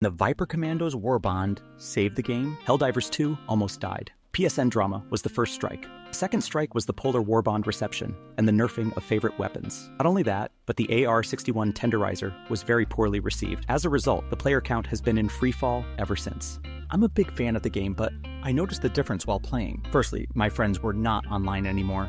The Viper Commandos Warbond saved the game. Helldivers 2 almost died. PSN drama was the first strike. Second strike was the Polar Warbond reception and the nerfing of favorite weapons. Not only that, but the AR-61 tenderizer was very poorly received. As a result, the player count has been in freefall ever since. I'm a big fan of the game, but I noticed the difference while playing. Firstly, my friends were not online anymore,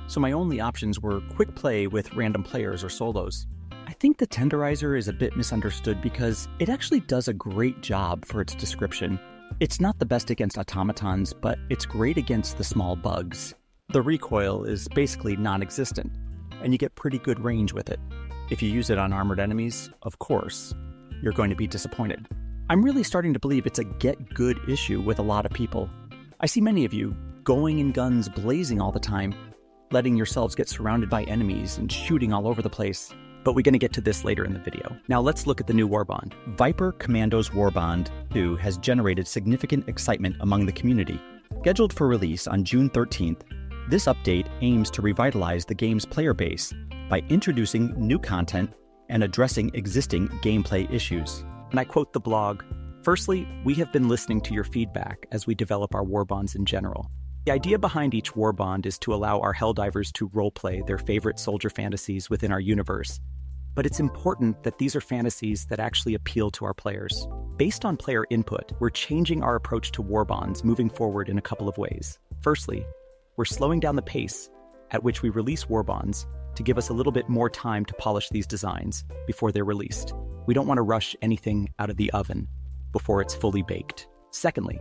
so my only options were quick play with random players or solos. I think the tenderizer is a bit misunderstood because it actually does a great job for its description. It's not the best against automatons, but it's great against the small bugs. The recoil is basically non-existent, and you get pretty good range with it. If you use it on armored enemies, of course, you're going to be disappointed. I'm really starting to believe it's a get-good issue with a lot of people. I see many of you going in guns blazing all the time, letting yourselves get surrounded by enemies and shooting all over the place. But we're going to get to this later in the video. Now let's look at the new Warbond. Viper Commandos Warbond 2 has generated significant excitement among the community. Scheduled for release on June 13th, this update aims to revitalize the game's player base by introducing new content and addressing existing gameplay issues. And I quote the blog, "Firstly, we have been listening to your feedback as we develop our Warbonds in general. The idea behind each Warbond is to allow our Helldivers to roleplay their favorite soldier fantasies within our universe. But it's important that these are fantasies that actually appeal to our players. Based on player input, we're changing our approach to Warbonds moving forward in a couple of ways. Firstly, we're slowing down the pace at which we release Warbonds to give us a little bit more time to polish these designs before they're released. We don't want to rush anything out of the oven before it's fully baked. Secondly,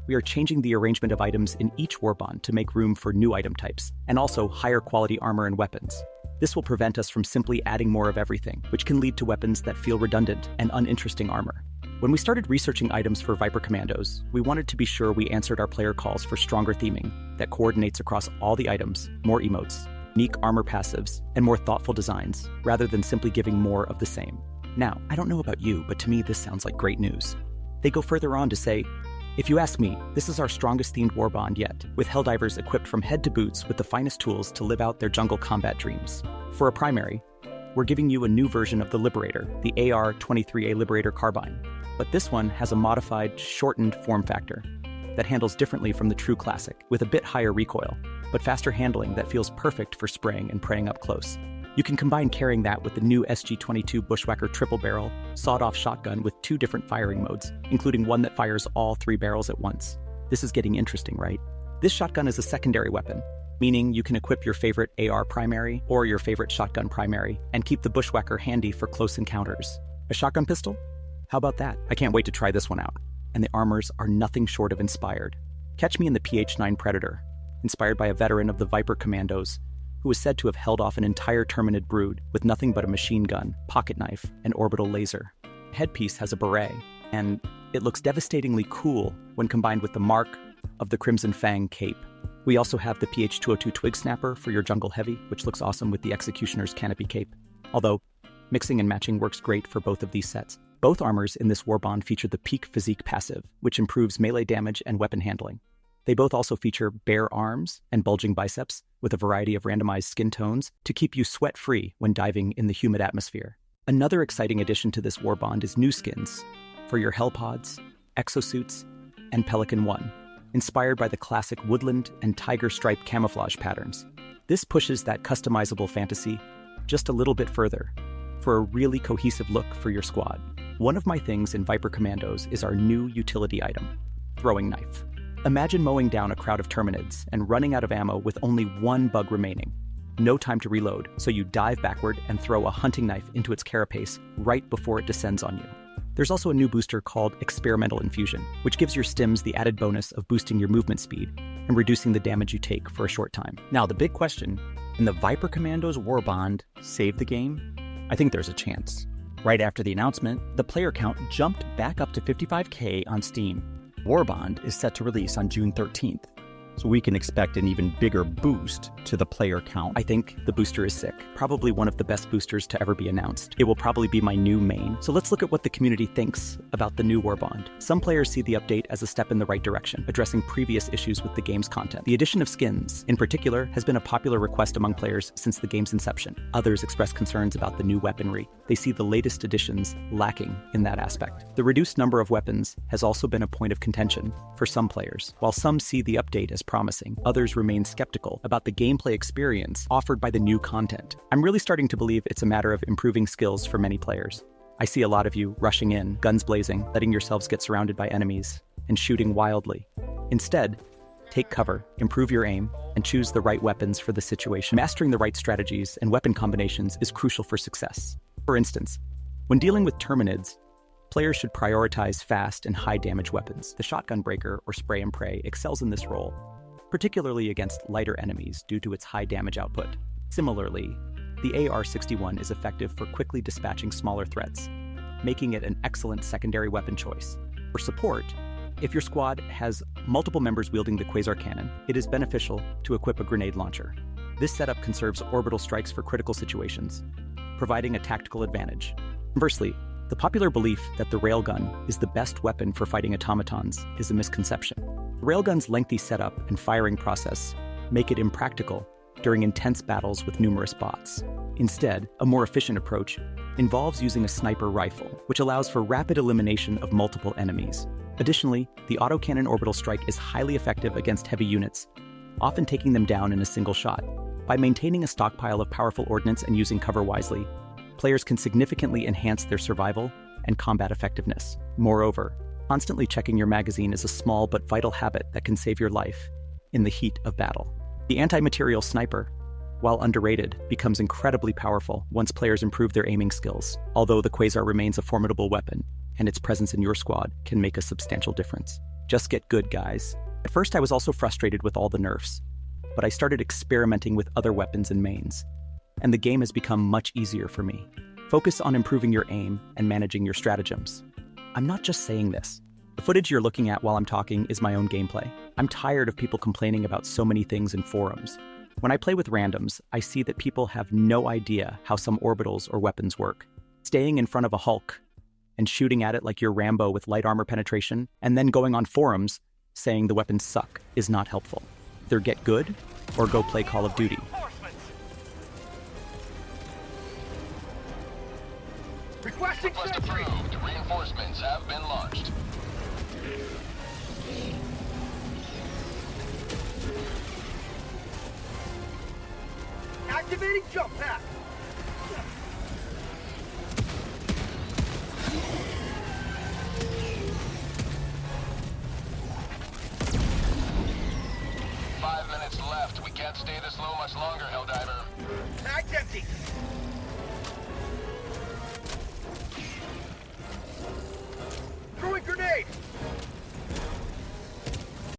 we are changing the arrangement of items in each Warbond to make room for new item types, and also higher quality armor and weapons. This will prevent us from simply adding more of everything, which can lead to weapons that feel redundant and uninteresting armor. When we started researching items for Viper Commandos, we wanted to be sure we answered our player calls for stronger theming that coordinates across all the items, more emotes, unique armor passives, and more thoughtful designs, rather than simply giving more of the same. Now, I don't know about you, but to me this sounds like great news. They go further on to say, "If you ask me, this is our strongest themed Warbond yet, with Helldivers equipped from head to boots with the finest tools to live out their jungle combat dreams. For a primary, we're giving you a new version of the Liberator, the AR-23A Liberator Carbine. But this one has a modified, shortened form factor that handles differently from the true classic, with a bit higher recoil, but faster handling that feels perfect for spraying and preying up close. You can combine carrying that with the new SG-22 Bushwhacker triple barrel, sawed-off shotgun with 2 different firing modes, including one that fires all 3 barrels at once. This is getting interesting, right? This shotgun is a secondary weapon, meaning you can equip your favorite AR primary or your favorite shotgun primary and keep the Bushwhacker handy for close encounters. A shotgun pistol? How about that? I can't wait to try this one out. And the armors are nothing short of inspired. Catch me in the PH-9 Predator, inspired by a veteran of the Viper Commandos, who was said to have held off an entire Terminid brood with nothing but a machine gun, pocket knife, and orbital laser. The headpiece has a beret, and it looks devastatingly cool when combined with the mark of the Crimson Fang cape. We also have the PH-202 Twig Snapper for your jungle heavy, which looks awesome with the Executioner's canopy cape. Although, mixing and matching works great for both of these sets. Both armors in this Warbond feature the Peak Physique passive, which improves melee damage and weapon handling. They both also feature bare arms and bulging biceps with a variety of randomized skin tones to keep you sweat-free when diving in the humid atmosphere. Another exciting addition to this Warbond is new skins for your Hellpods, Exosuits, and Pelican 1, inspired by the classic woodland and tiger stripe camouflage patterns. This pushes that customizable fantasy just a little bit further for a really cohesive look for your squad. One of my things in Viper Commandos is our new utility item, Throwing Knife. Imagine mowing down a crowd of Terminids and running out of ammo with only 1 bug remaining. No time to reload, so you dive backward and throw a hunting knife into its carapace right before it descends on you. There's also a new booster called Experimental Infusion, which gives your stims the added bonus of boosting your movement speed and reducing the damage you take for a short time. Now, the big question, can the Viper Commandos Warbond save the game? I think there's a chance. Right after the announcement, the player count jumped back up to 55K on Steam. Warbond is set to release on June 13th, so we can expect an even bigger boost to the player count. I think the booster is sick. Probably one of the best boosters to ever be announced. It will probably be my new main. So let's look at what the community thinks about the new Warbond. Some players see the update as a step in the right direction, addressing previous issues with the game's content. The addition of skins, in particular, has been a popular request among players since the game's inception. Others express concerns about the new weaponry. They see the latest additions lacking in that aspect. The reduced number of weapons has also been a point of contention for some players. While some see the update as promising, others remain skeptical about the gameplay experience offered by the new content. I'm really starting to believe it's a matter of improving skills for many players. I see a lot of you rushing in, guns blazing, letting yourselves get surrounded by enemies, and shooting wildly. Instead, take cover, improve your aim, and choose the right weapons for the situation. Mastering the right strategies and weapon combinations is crucial for success. For instance, when dealing with Terminids, players should prioritize fast and high-damage weapons. The shotgun breaker or spray and pray excels in this role, particularly against lighter enemies due to its high damage output. Similarly, the AR-61 is effective for quickly dispatching smaller threats, making it an excellent secondary weapon choice. For support, if your squad has multiple members wielding the Quasar Cannon, it is beneficial to equip a grenade launcher. This setup conserves orbital strikes for critical situations, providing a tactical advantage. Conversely, the popular belief that the railgun is the best weapon for fighting automatons is a misconception. The railgun's lengthy setup and firing process make it impractical during intense battles with numerous bots. Instead, a more efficient approach involves using a sniper rifle, which allows for rapid elimination of multiple enemies. Additionally, the autocannon orbital strike is highly effective against heavy units, often taking them down in a single shot. By maintaining a stockpile of powerful ordnance and using cover wisely, players can significantly enhance their survival and combat effectiveness. Moreover, constantly checking your magazine is a small but vital habit that can save your life in the heat of battle. The anti-material sniper, while underrated, becomes incredibly powerful once players improve their aiming skills. Although the Quasar remains a formidable weapon, and its presence in your squad can make a substantial difference. Just get good, guys. At first, I was also frustrated with all the nerfs, but I started experimenting with other weapons and mains, and the game has become much easier for me. Focus on improving your aim and managing your stratagems. I'm not just saying this. The footage you're looking at while I'm talking is my own gameplay. I'm tired of people complaining about so many things in forums. When I play with randoms, I see that people have no idea how some orbitals or weapons work. Staying in front of a Hulk and shooting at it like you're Rambo with light armor penetration, and then going on forums saying the weapons suck is not helpful. Either get good or go play Call of Duty. Requesting approved. Reinforcements have been launched. Activating jump pack. Five minutes left. We can't stay this low much longer, Helldiver. Mag's empty.